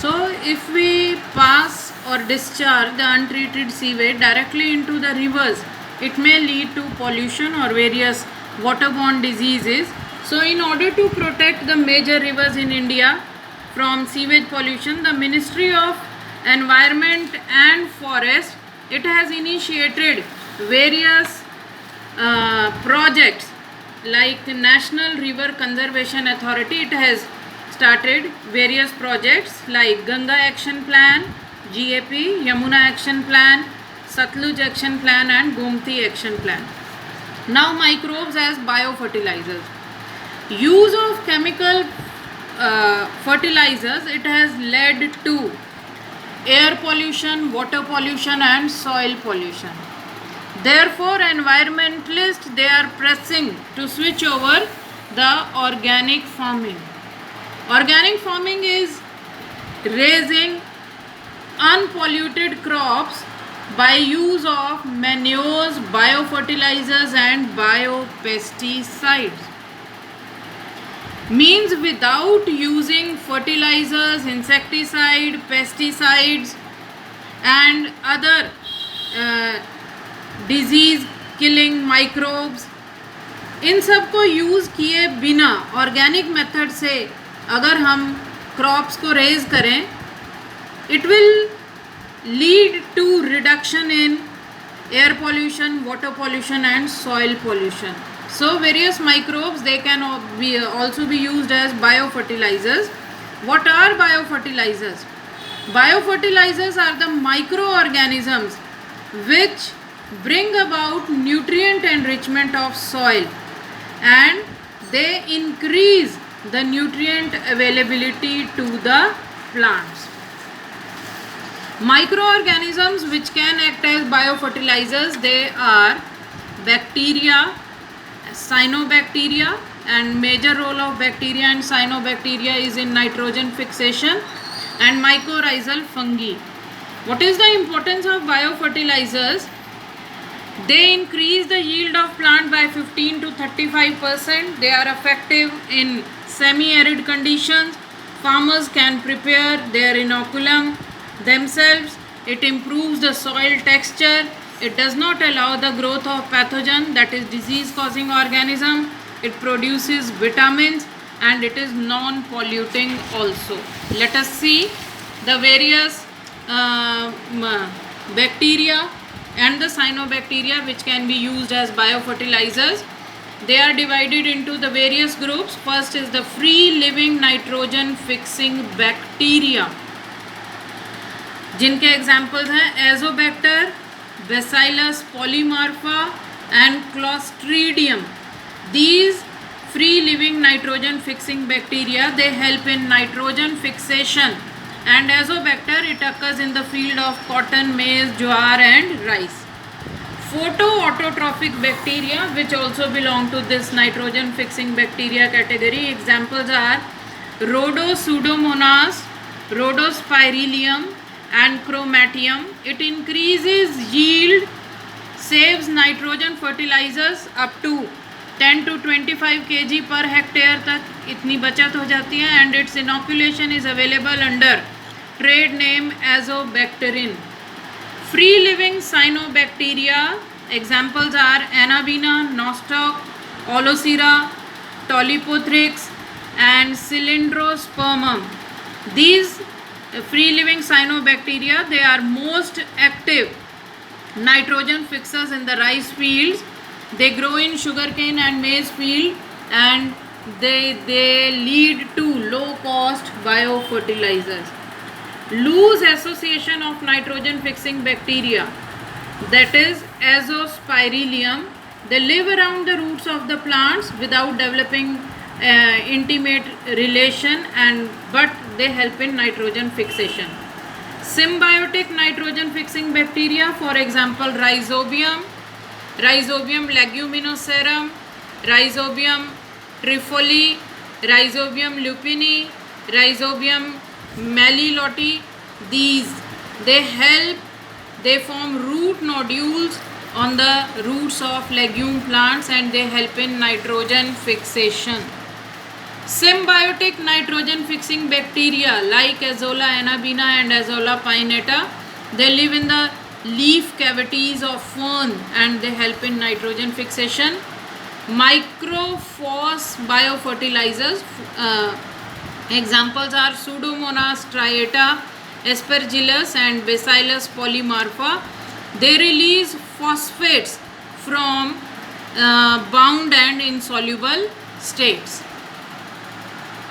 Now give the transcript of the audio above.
So if we pass or discharge the untreated sewage directly into the rivers, it may lead to pollution or various waterborne diseases. So in order to protect the major rivers in India from sewage pollution, the Ministry of Environment and Forest, it has initiated various projects like National River Conservation Authority. It has started various projects like Ganga Action Plan, GAP, Yamuna Action Plan, Satluj Action Plan and Gomti Action Plan. Now microbes as biofertilizers. Use of chemical fertilizers, it has led to air pollution, water pollution and soil pollution. Therefore, environmentalists, they are pressing to switch over the organic farming. Organic farming is raising unpolluted crops by use of manures, biofertilizers and biopesticides. Means without using fertilizers, insecticide, pesticides and other disease killing microbes, इन सब को use किए बिना organic method से अगर हम crops को raise करें, it will lead to reduction in air pollution, water pollution and soil pollution. So various microbes, they can also be used as biofertilizers. What are biofertilizers? Biofertilizers are the microorganisms which bring about nutrient enrichment of soil and they increase the nutrient availability to the plants. Microorganisms which can act as biofertilizers, they are bacteria, cyanobacteria, and major role of bacteria and cyanobacteria is in nitrogen fixation, and mycorrhizal fungi. What is the importance of biofertilizers? They increase the yield of plant by 15 to 35%. They are effective in semi-arid conditions. Farmers can prepare their inoculum themselves. It improves the soil texture. It does not allow the growth of pathogen, that is disease-causing organism. It produces vitamins and it is non-polluting also. Let us see the various bacteria and the cyanobacteria which can be used as biofertilizers. They are divided into the various groups. First is the free living nitrogen fixing bacteria, जिनके examples हैं Azotobacter, Bacillus polymorpha and Clostridium. These free living nitrogen fixing bacteria, they help in nitrogen fixation, and Azobacter, it occurs in the field of cotton, maize, jowar and rice. Photoautotrophic bacteria, which also belong to this nitrogen fixing bacteria category. Examples are Rhodopseudomonas, Rhodospirillum and Chromatium. It increases yield, saves nitrogen fertilizers up to 10 to 25 kg per hectare तक इतनी बचत हो जाती है, and its inoculation is available under trade name Azobacterin. Free living cyanobacteria, examples are Anabina, Nostoc, Olocera, Tolipothrix and Cylindrospermum. These free living cyanobacteria, they are most active nitrogen fixers in the rice fields. They grow in sugarcane and maize field, and they lead to low cost biofertilizers. Loose association of nitrogen fixing bacteria, that is Azospirillum, they live around the roots of the plants without developing intimate relation, but they help in nitrogen fixation. Symbiotic nitrogen fixing bacteria, for example Rhizobium, Rhizobium leguminosarum, Rhizobium trifoli, Rhizobium lupini, Rhizobium maliloti. These, they form root nodules on the roots of legume plants and they help in nitrogen fixation. Symbiotic nitrogen fixing bacteria like Azolla anabina and Azolla pinnata, they live in the leaf cavities of fern and they help in nitrogen fixation. Microphos biofertilizers, examples are Pseudomonas striata, Aspergillus and Bacillus polymorpha. They release phosphates from bound and insoluble states.